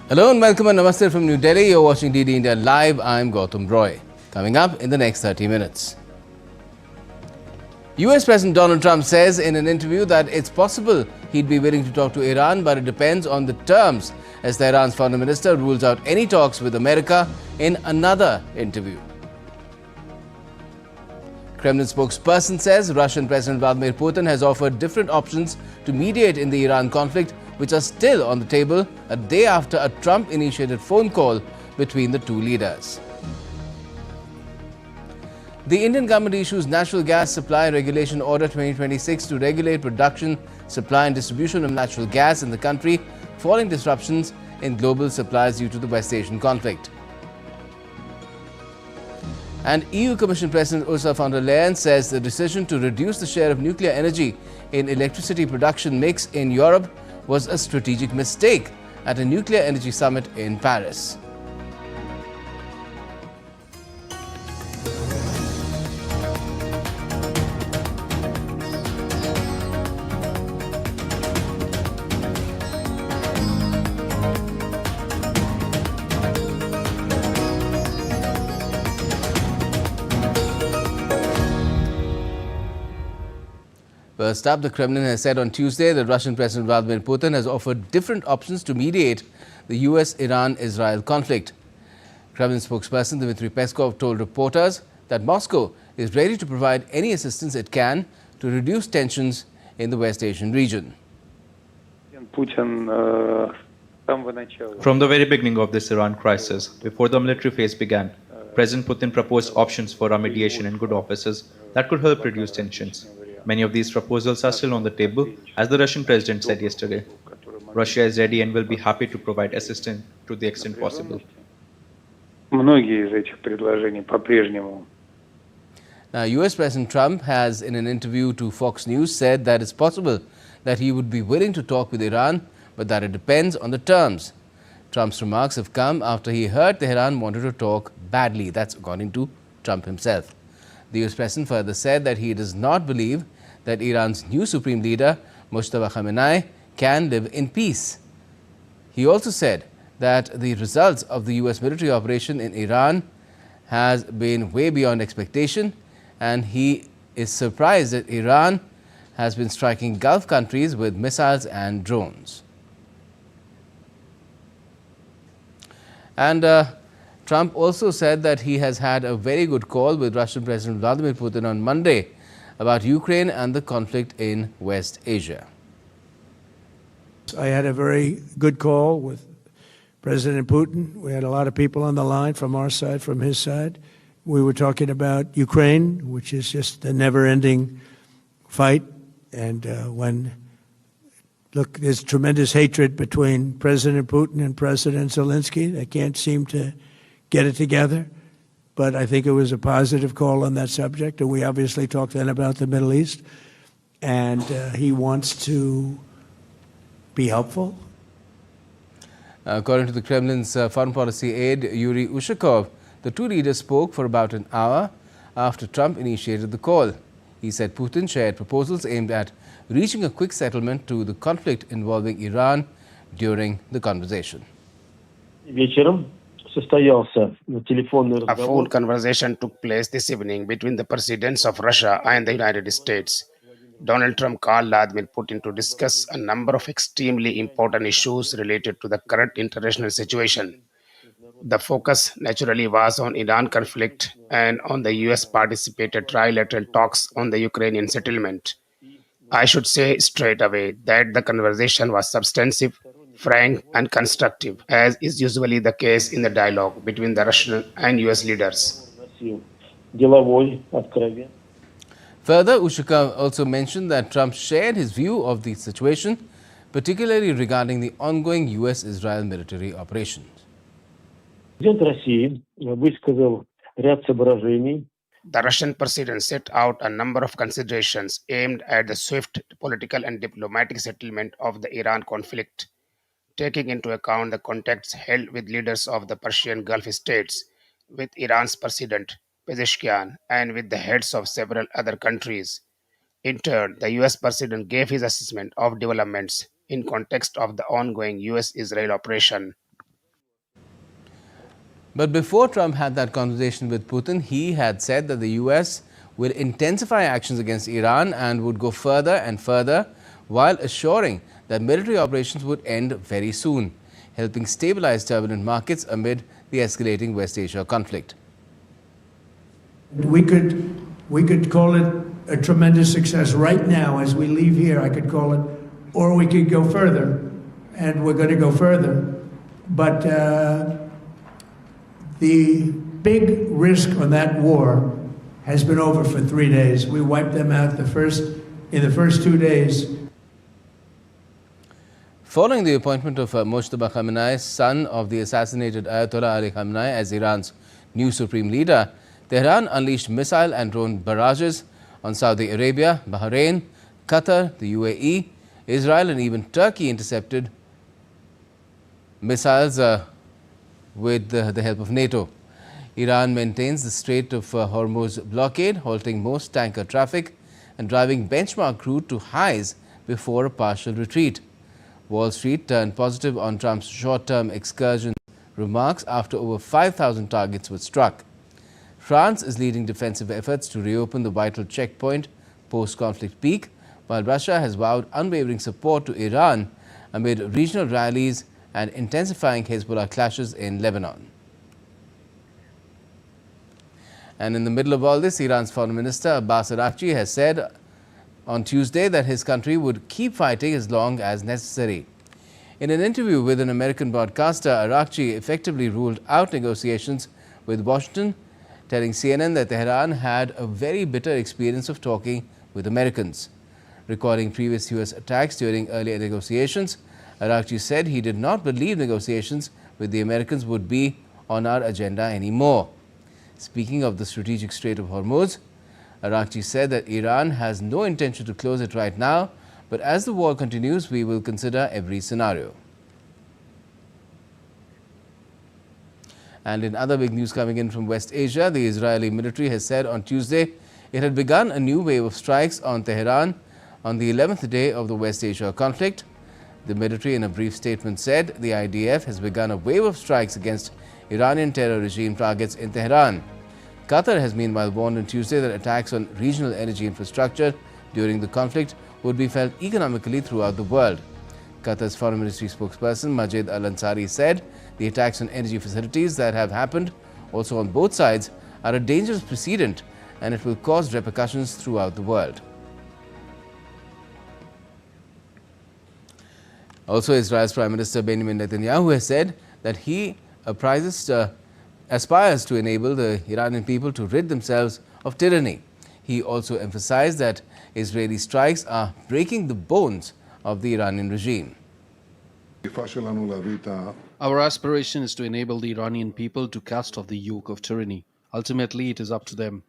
Hello and welcome and namaste from New Delhi. You're watching DD India Live. I'm Gautam Roy. Coming up in the next 30 minutes. US President Donald Trump says in an interview that it's possible he'd be willing to talk to Iran, but it depends on the terms, as Tehran's foreign minister rules out any talks with America in another interview. Kremlin spokesperson says Russian President Vladimir Putin has offered different options to mediate in the Iran conflict, which are still on the table a day after a Trump-initiated phone call between the two leaders. The Indian government issues Natural Gas Supply Regulation Order 2026 to regulate production, supply and distribution of natural gas in the country, following disruptions in global supplies due to the West Asian conflict. And EU Commission President Ursula von der Leyen says the decision to reduce the share of nuclear energy in electricity production mix in Europe was a strategic mistake at a nuclear energy summit in Paris. First up, the Kremlin has said on Tuesday that Russian President Vladimir Putin has offered different options to mediate the US-Iran-Israel conflict. Kremlin spokesperson Dmitry Peskov told reporters that Moscow is ready to provide any assistance it can to reduce tensions in the West Asian region. From the very beginning of this Iran crisis, before the military phase began, President Putin proposed options for our mediation in good offices that could help reduce tensions. Many of these proposals are still on the table, as the Russian president said yesterday. Russia is ready and will be happy to provide assistance to the extent possible. Now, US President Trump has, in an interview to Fox News, said that it's possible that he would be willing to talk with Iran, but that it depends on the terms. Trump's remarks have come after he heard Tehran wanted to talk badly. That's according to Trump himself. The US President further said that he does not believe that Iran's new supreme leader, Mojtaba Khamenei, can live in peace. He also said that the results of the US military operation in Iran has been way beyond expectation, and he is surprised that Iran has been striking Gulf countries with missiles and drones. And Trump also said that he has had a very good call with Russian President Vladimir Putin on Monday about Ukraine and the conflict in West Asia. I had a very good call with President Putin. We had a lot of people on the line from our side, from his side. We were talking about Ukraine, which is just a never-ending fight. And look, there's tremendous hatred between President Putin and President Zelensky. They can't seem to get it together. But I think it was a positive call on that subject. And we obviously talked then about the Middle East. And he wants to be helpful. According to the Kremlin's foreign policy aide, Yuri Ushakov, the two leaders spoke for about an hour after Trump initiated the call. He said Putin shared proposals aimed at reaching a quick settlement to the conflict involving Iran during the conversation. A phone conversation took place this evening between the presidents of Russia and the United States. Donald Trump called Vladimir Putin to discuss a number of extremely important issues related to the current international situation. The focus naturally was on Iran conflict and on the US participated trilateral talks on the Ukrainian settlement. I should say straight away that the conversation was substantive, frank and constructive, as is usually the case in the dialogue between the Russian and US leaders. Further, Ushakov also mentioned that Trump shared his view of the situation, particularly regarding the ongoing US-Israel military operations. The Russian president set out a number of considerations aimed at the swift political and diplomatic settlement of the Iran conflict, taking into account the contacts held with leaders of the Persian Gulf states, with Iran's President Pezeshkian, and with the heads of several other countries. In turn, the US President gave his assessment of developments in context of the ongoing US-Israel operation. But before Trump had that conversation with Putin, he had said that the US will intensify actions against Iran and would go further and further, while assuring that military operations would end very soon, helping stabilize turbulent markets amid the escalating West Asia conflict. We could call it a tremendous success right now as we leave here. I could call it, or we could go further, and we're going to go further. But the big risk on that war has been over for 3 days. We wiped them out in the first 2 days. Following the appointment of Mojtaba Khamenei, son of the assassinated Ayatollah Ali Khamenei, as Iran's new supreme leader, Tehran unleashed missile and drone barrages on Saudi Arabia, Bahrain, Qatar, the UAE, Israel and even Turkey intercepted missiles with the help of NATO. Iran maintains the Strait of Hormuz blockade, halting most tanker traffic and driving benchmark crude to highs before a partial retreat. Wall Street turned positive on Trump's short-term excursion remarks after over 5,000 targets were struck. France is leading defensive efforts to reopen the vital checkpoint post-conflict peak, while Russia has vowed unwavering support to Iran amid regional rallies and intensifying Hezbollah clashes in Lebanon. And in the middle of all this, Iran's Foreign Minister Abbas Araghchi has said on Tuesday that his country would keep fighting as long as necessary. In an interview with an American broadcaster, Araghchi effectively ruled out negotiations with Washington, telling CNN that Tehran had a very bitter experience of talking with Americans. Recalling previous U.S. attacks during earlier negotiations, Araghchi said he did not believe negotiations with the Americans would be on our agenda anymore. Speaking of the strategic Strait of Hormuz, Araghchi said that Iran has no intention to close it right now, but as the war continues, we will consider every scenario. And in other big news coming in from West Asia, the Israeli military has said on Tuesday it had begun a new wave of strikes on Tehran on the 11th day of the West Asia conflict. The military, in a brief statement, said the IDF has begun a wave of strikes against Iranian terror regime targets in Tehran. Qatar has meanwhile warned on Tuesday that attacks on regional energy infrastructure during the conflict would be felt economically throughout the world. Qatar's foreign ministry spokesperson Majid Al-Ansari said the attacks on energy facilities that have happened also on both sides are a dangerous precedent and it will cause repercussions throughout the world. Also, Israel's Prime Minister Benjamin Netanyahu has said that he aspires to enable the Iranian people to rid themselves of tyranny. He also emphasized that Israeli strikes are breaking the bones of the Iranian regime. Our aspiration is to enable the Iranian people to cast off the yoke of tyranny. Ultimately, it is up to them.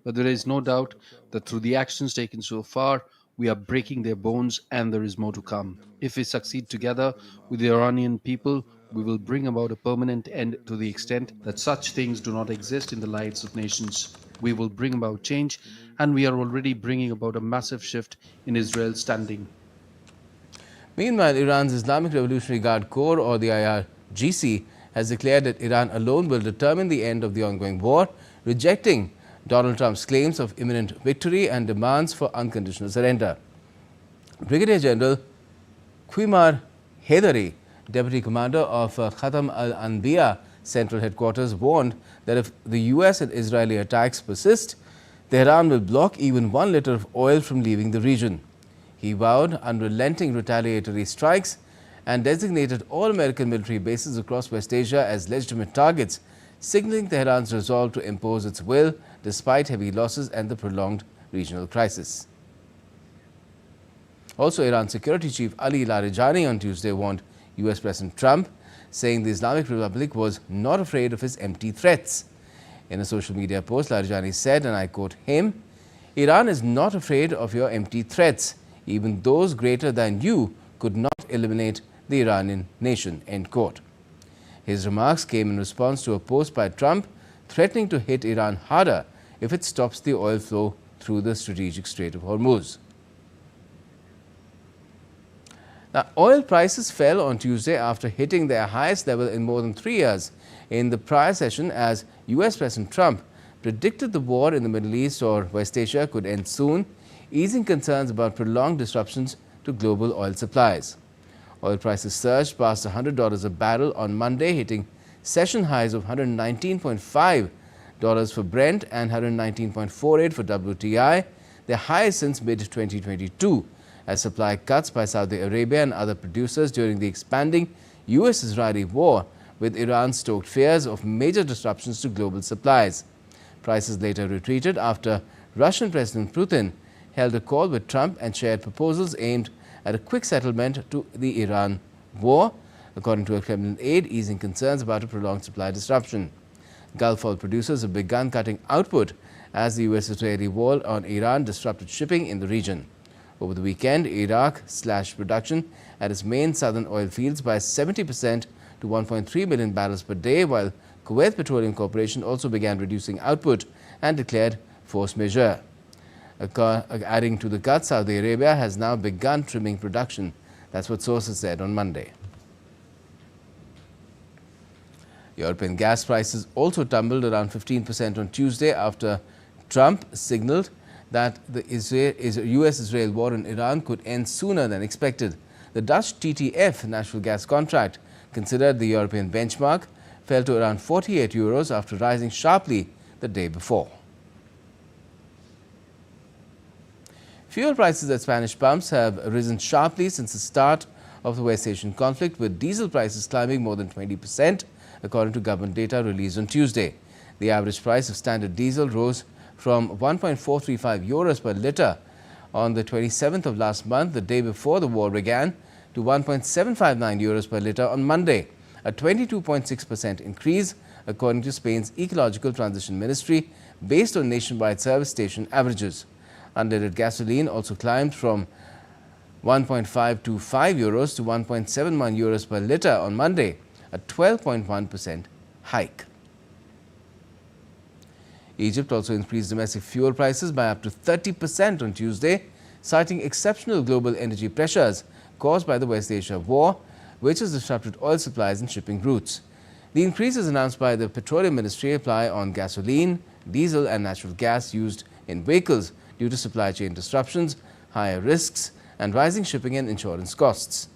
But there is no doubt that through the actions taken so far, we are breaking their bones and there is more to come. If we succeed together with the Iranian people, we will bring about a permanent end to the extent that such things do not exist in the lives of nations. We will bring about change, and we are already bringing about a massive shift in Israel's standing. Meanwhile, Iran's Islamic Revolutionary Guard Corps, or the IRGC, has declared that Iran alone will determine the end of the ongoing war, rejecting Donald Trump's claims of imminent victory and demands for unconditional surrender. Brigadier General Qimar Haidari, Deputy Commander of Khatam al-Anbiya Central Headquarters, warned that if the US and Israeli attacks persist, Tehran will block even 1 liter of oil from leaving the region. He vowed unrelenting retaliatory strikes and designated all American military bases across West Asia as legitimate targets, signaling Tehran's resolve to impose its will despite heavy losses and the prolonged regional crisis. Also, Iran's Security Chief Ali Larijani on Tuesday warned US President Trump, saying the Islamic Republic was not afraid of his empty threats. In a social media post, Larijani said, and I quote him, "Iran is not afraid of your empty threats. Even those greater than you could not eliminate the Iranian nation," end quote. His remarks came in response to a post by Trump threatening to hit Iran harder if it stops the oil flow through the strategic Strait of Hormuz. Now, oil prices fell on Tuesday after hitting their highest level in more than 3 years in the prior session as US President Trump predicted the war in the Middle East or West Asia could end soon, easing concerns about prolonged disruptions to global oil supplies. Oil prices surged past $100 a barrel on Monday, hitting session highs of $119.5 for Brent and $119.48 for WTI, their highest since mid-2022, as supply cuts by Saudi Arabia and other producers during the expanding US-Israeli war with Iran stoked fears of major disruptions to global supplies. Prices later retreated after Russian President Putin held a call with Trump and shared proposals aimed at a quick settlement to the Iran war, according to a Kremlin aide, easing concerns about a prolonged supply disruption. Gulf oil producers have begun cutting output as the US-Israeli war on Iran disrupted shipping in the region. Over the weekend, Iraq slashed production at its main southern oil fields by 70% to 1.3 million barrels per day, while Kuwait Petroleum Corporation also began reducing output and declared force majeure. Adding to the cuts, Saudi Arabia has now begun trimming production. That's what sources said on Monday. European gas prices also tumbled around 15% on Tuesday after Trump signaled that the US-Israel war in Iran could end sooner than expected. The Dutch TTF natural gas contract, considered the European benchmark, fell to around €48 after rising sharply the day before. Fuel prices at Spanish pumps have risen sharply since the start of the West Asian conflict, with diesel prices climbing more than 20%, according to government data released on Tuesday. The average price of standard diesel rose from €1.435 per litre on the 27th of last month, the day before the war began, to €1.759 per litre on Monday, a 22.6% increase, according to Spain's Ecological Transition Ministry, based on nationwide service station averages. Unleaded gasoline also climbed from €1.525 to €1.71 per litre on Monday, a 12.1% hike. Egypt also increased domestic fuel prices by up to 30% on Tuesday, citing exceptional global energy pressures caused by the West Asia war, which has disrupted oil supplies and shipping routes. The increases announced by the Petroleum Ministry apply on gasoline, diesel and natural gas used in vehicles due to supply chain disruptions, higher risks and rising shipping and insurance costs.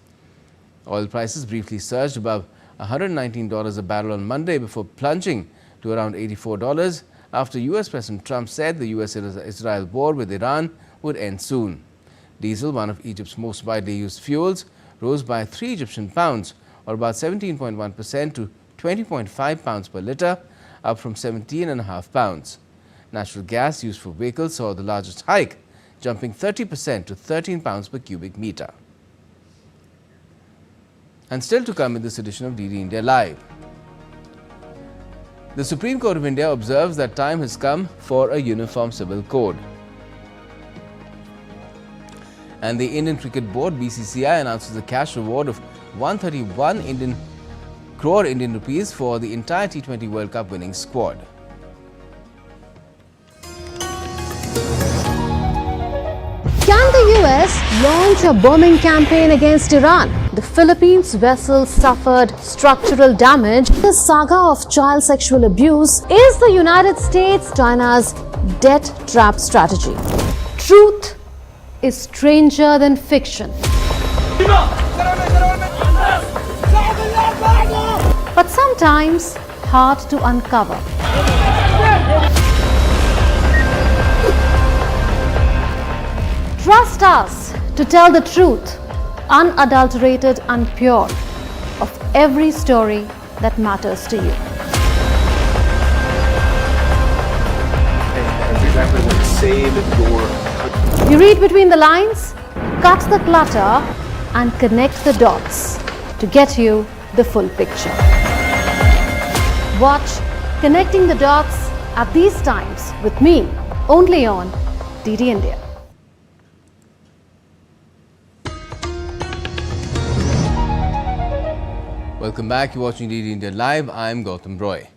Oil prices briefly surged above $119 a barrel on Monday before plunging to around $84 after US President Trump said the US-Israel war with Iran would end soon. Diesel, one of Egypt's most widely used fuels, rose by 3 Egyptian pounds, or about 17.1% to 20.5 pounds per litre, up from 17.5 pounds. Natural gas used for vehicles saw the largest hike, jumping 30% to 13 pounds per cubic metre. And still to come in this edition of DD India Live. The Supreme Court of India observes that time has come for a uniform civil code. And the Indian Cricket Board (BCCI) announces a cash reward of 131 crore Indian rupees for the entire T20 World Cup winning squad. Can the US launch a bombing campaign against Iran? The Philippines vessel suffered structural damage. The saga of child sexual abuse is the United States China's debt trap strategy. Truth is stranger than fiction. But sometimes hard to uncover. Trust us to tell the truth, unadulterated and pure, of every story that matters to you. You read between the lines, cut the clutter, and connect the dots to get you the full picture. Watch Connecting the Dots at these times with me, only on DD India. Welcome back. You're watching DD India Live. I'm Gautam Roy.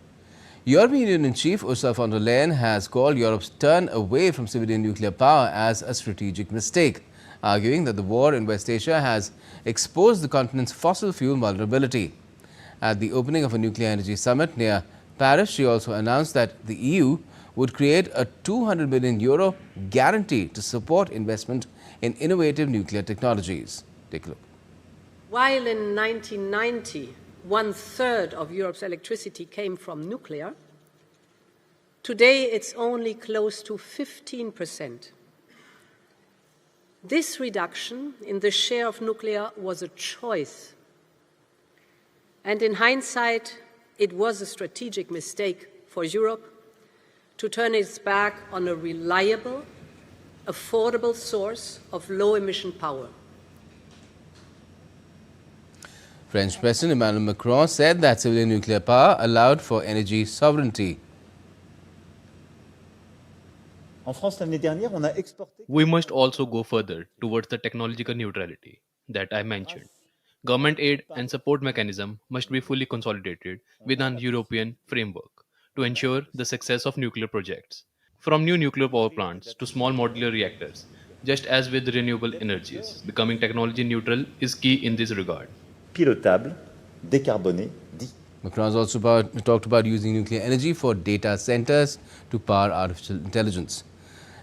European Union Chief Ursula von der Leyen has called Europe's turn away from civilian nuclear power as a strategic mistake arguing that the war in West Asia has exposed the continent's fossil fuel vulnerability. At the opening of a nuclear energy summit near Paris, she also announced that the EU would create a €200 million guarantee to support investment in innovative nuclear technologies. Take a look. While in 1990, 1/3 of Europe's electricity came from nuclear, today it's only close to 15%. This reduction in the share of nuclear was a choice. And in hindsight, it was a strategic mistake for Europe to turn its back on a reliable, affordable source of low-emission power. French President Emmanuel Macron said that civilian nuclear power allowed for energy sovereignty. We must also go further towards the technological neutrality that I mentioned. Government aid and support mechanism must be fully consolidated within a European framework to ensure the success of nuclear projects, from new nuclear power plants to small modular reactors. Just as with renewable energies, becoming technology neutral is key in this regard. Pilotable, décarboné, dit. Macron has also talked about using nuclear energy for data centers to power artificial intelligence.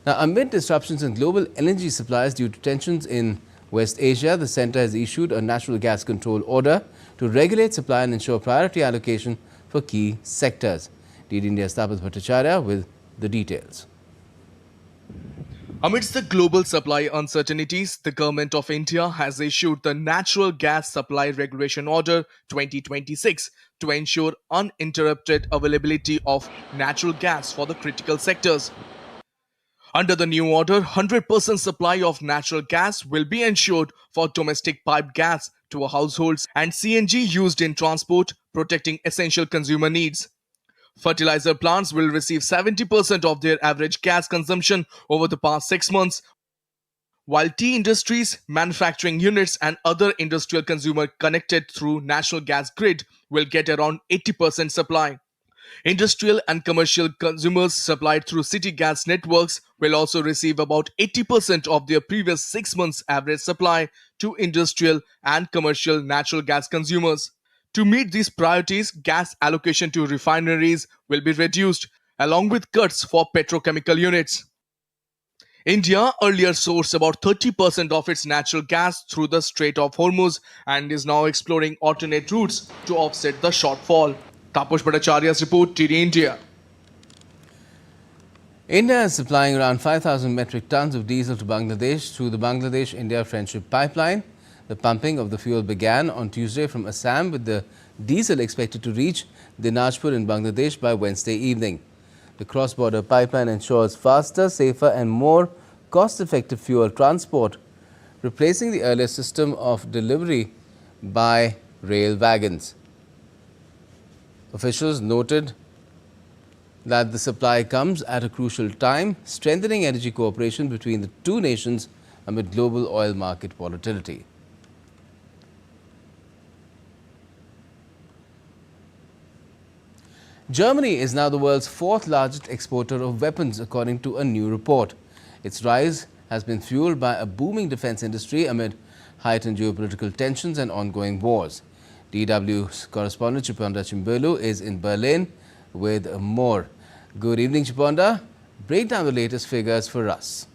Now, amid disruptions in global energy supplies due to tensions in West Asia, the centre has issued a natural gas control order to regulate supply and ensure priority allocation for key sectors. DD India's Tapas Bhattacharya with the details. Amidst the global supply uncertainties, the Government of India has issued the Natural Gas Supply Regulation Order 2026 to ensure uninterrupted availability of natural gas for the critical sectors. Under the new order, 100% supply of natural gas will be ensured for domestic piped gas to households and CNG used in transport, protecting essential consumer needs. Fertilizer plants will receive 70% of their average gas consumption over the past 6 months, while tea industries, manufacturing units and other industrial consumer connected through national gas grid will get around 80% supply. Industrial and commercial consumers supplied through city gas networks will also receive about 80% of their previous 6 months average supply to industrial and commercial natural gas consumers. To meet these priorities, gas allocation to refineries will be reduced, along with cuts for petrochemical units. India earlier sourced about 30% of its natural gas through the Strait of Hormuz and is now exploring alternate routes to offset the shortfall. Tapas Bhattacharya's report, DD India. India is supplying around 5,000 metric tons of diesel to Bangladesh through the Bangladesh-India Friendship Pipeline. The pumping of the fuel began on Tuesday from Assam, with the diesel expected to reach Dinajpur in Bangladesh by Wednesday evening. The cross-border pipeline ensures faster, safer and more cost-effective fuel transport, replacing the earlier system of delivery by rail wagons. Officials noted that the supply comes at a crucial time, strengthening energy cooperation between the two nations amid global oil market volatility. Germany is now the world's fourth largest exporter of weapons, according to a new report. Its rise has been fueled by a booming defense industry amid heightened geopolitical tensions and ongoing wars. DW's correspondent Chiponda Chimbelu is in Berlin with more. Good evening, Chiponda. Break down the latest figures for us.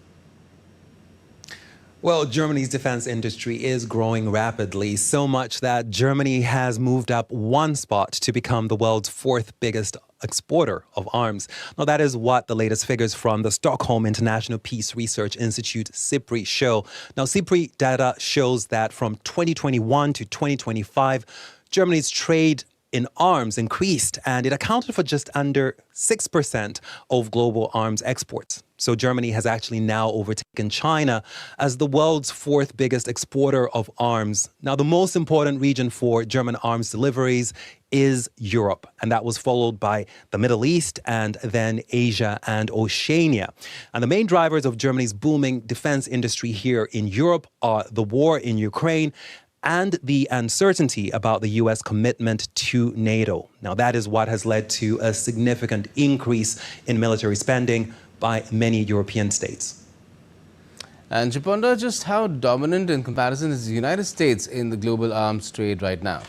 Well, Germany's defense industry is growing rapidly, so much that Germany has moved up one spot to become the world's fourth biggest exporter of arms. Now, that is what the latest figures from the Stockholm International Peace Research Institute, SIPRI, show. Now, SIPRI data shows that from 2021 to 2025, Germany's trade in arms increased, and it accounted for just under 6% of global arms exports. So Germany has actually now overtaken China as the world's fourth biggest exporter of arms. Now, the most important region for German arms deliveries is Europe, and that was followed by the Middle East and then Asia and Oceania. And the main drivers of Germany's booming defense industry here in Europe are the war in Ukraine and the uncertainty about the U.S. commitment to NATO. Now, that is what has led to a significant increase in military spending by many European states. And Japonda, just how dominant in comparison is the United States in the global arms trade right now?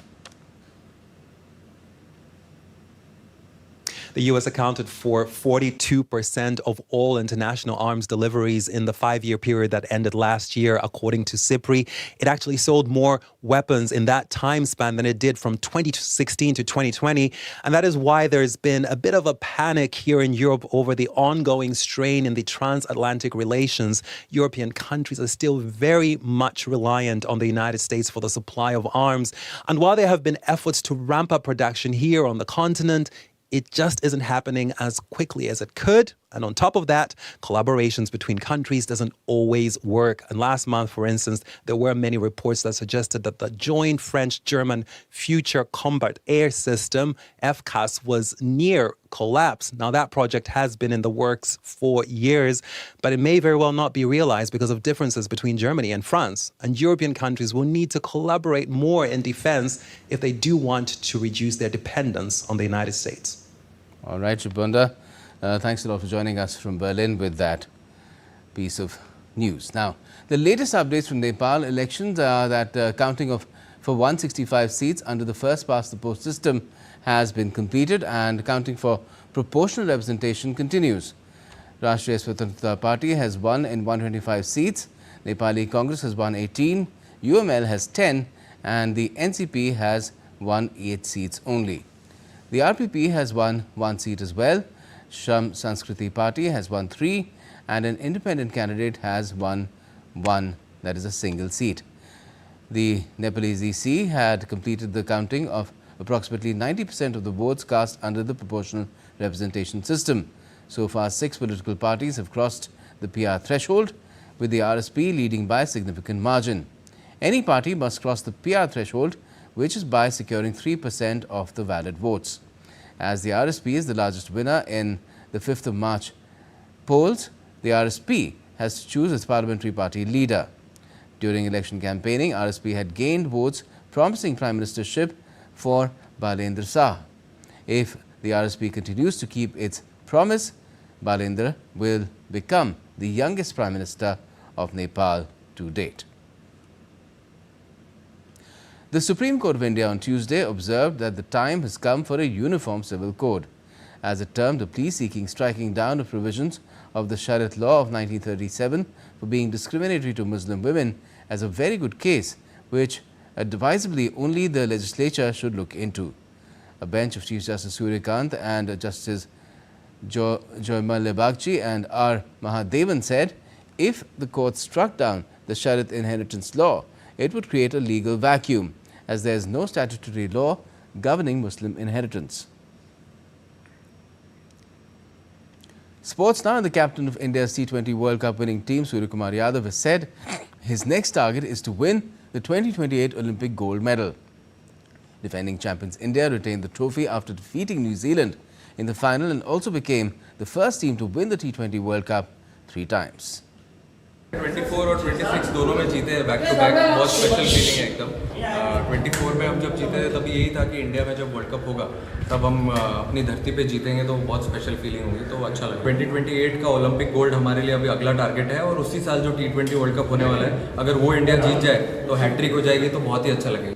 The U.S. accounted for 42% of all international arms deliveries in the 5-year period that ended last year, according to SIPRI. It actually sold more weapons in that time span than it did from 2016 to 2020. And that is why there's been a bit of a panic here in Europe over the ongoing strain in the transatlantic relations. European countries are still very much reliant on the United States for the supply of arms. And while there have been efforts to ramp up production here on the continent, it just isn't happening as quickly as it could. And on top of that, collaborations between countries doesn't always work. And last month, for instance, there were many reports that suggested that the joint French-German Future Combat Air System, FCAS, was near collapse. Now, that project has been in the works for years, but it may very well not be realized because of differences between Germany and France. And European countries will need to collaborate more in defense if they do want to reduce their dependence on the United States. All right, Shubhanda, thanks a lot for joining us from Berlin with that piece of news. Now, the latest updates from Nepal elections are that counting for 165 seats under the first past the post system has been completed and counting for proportional representation continues. Rashtriya Swatantrata Party has won in 125 seats, Nepali Congress has won 18, UML has 10 and the NCP has won 8 seats only. The RPP has won 1 seat as well, Shram Sanskriti Party has won 3 and an independent candidate has won 1, that is a single seat. The Nepalese EC had completed the counting of approximately 90% of the votes cast under the proportional representation system. So far, 6 political parties have crossed the PR threshold, with the RSP leading by a significant margin. Any party must cross the PR threshold, which is by securing 3% of the valid votes. As the RSP is the largest winner in the 5th of March polls, the RSP has to choose its parliamentary party leader. During election campaigning, RSP had gained votes promising Prime Ministership for Balendra Shah. If the RSP continues to keep its promise, Balendra will become the youngest Prime Minister of Nepal to date. The Supreme Court of India on Tuesday observed that the time has come for a uniform civil code, as it termed a plea seeking striking down of provisions of the Shariat law of 1937 for being discriminatory to Muslim women as a very good case, which advisably only the legislature should look into. A bench of Chief Justice Suryakant and Justice Joymal Bagchi and R. Mahadevan said if the court struck down the Shariat inheritance law, it would create a legal vacuum, as there is no statutory law governing Muslim inheritance. Sports now, and the captain of India's T20 World Cup winning team, Suryakumar Yadav, has said his next target is to win the 2028 Olympic gold medal. Defending champions India retained the trophy after defeating New Zealand in the final and also became the first team to win the T20 World Cup 3 times. 24 और 26 दोनों में जीते हैं back to back, बहुत special feeling है एकदम। 24 में हम जब जीते थे तभी यही था कि इंडिया में जब वर्ल्ड कप होगा तब हम अपनी धरती पे जीतेंगे तो बहुत स्पेशल फीलिंग होगी, तो अच्छा लगा। 2028 का ओलंपिक गोल्ड हमारे लिए अभी अगला टारगेट है और उसी साल जो T20 वर्ल्ड कप होने वाला है, अगर वो इंडिया जीत जाए तो हैट्रिक हो जाएगी, तो बहुत ही अच्छा लगेगा।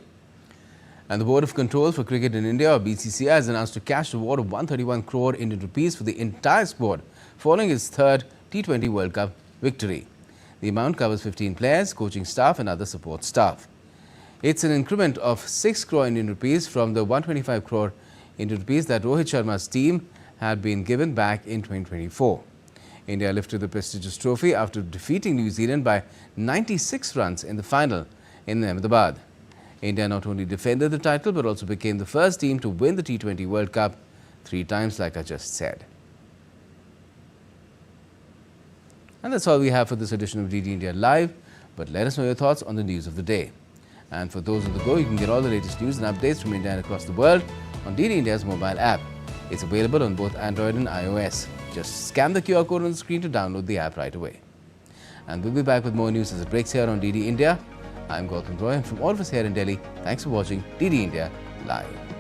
And the Board of Control for Cricket in India, or BCCI, has announced a cash reward of 131 crore Indian rupees for the entire squad following its 3rd T20 World Cup victory. The amount covers 15 players, coaching staff and other support staff. It's an increment of 6 crore Indian rupees from the 125 crore Indian rupees that Rohit Sharma's team had been given back in 2024. India lifted the prestigious trophy after defeating New Zealand by 96 runs in the final in Ahmedabad. India not only defended the title but also became the first team to win the T20 World Cup 3 times, like I just said. And that's all we have for this edition of DD India Live. But let us know your thoughts on the news of the day. And for those on the go, you can get all the latest news and updates from India and across the world on DD India's mobile app. It's available on both Android and iOS. Just scan the QR code on the screen to download the app right away. And we'll be back with more news as it breaks here on DD India. I'm Gautam Roy, and from all of us here in Delhi, thanks for watching DD India Live.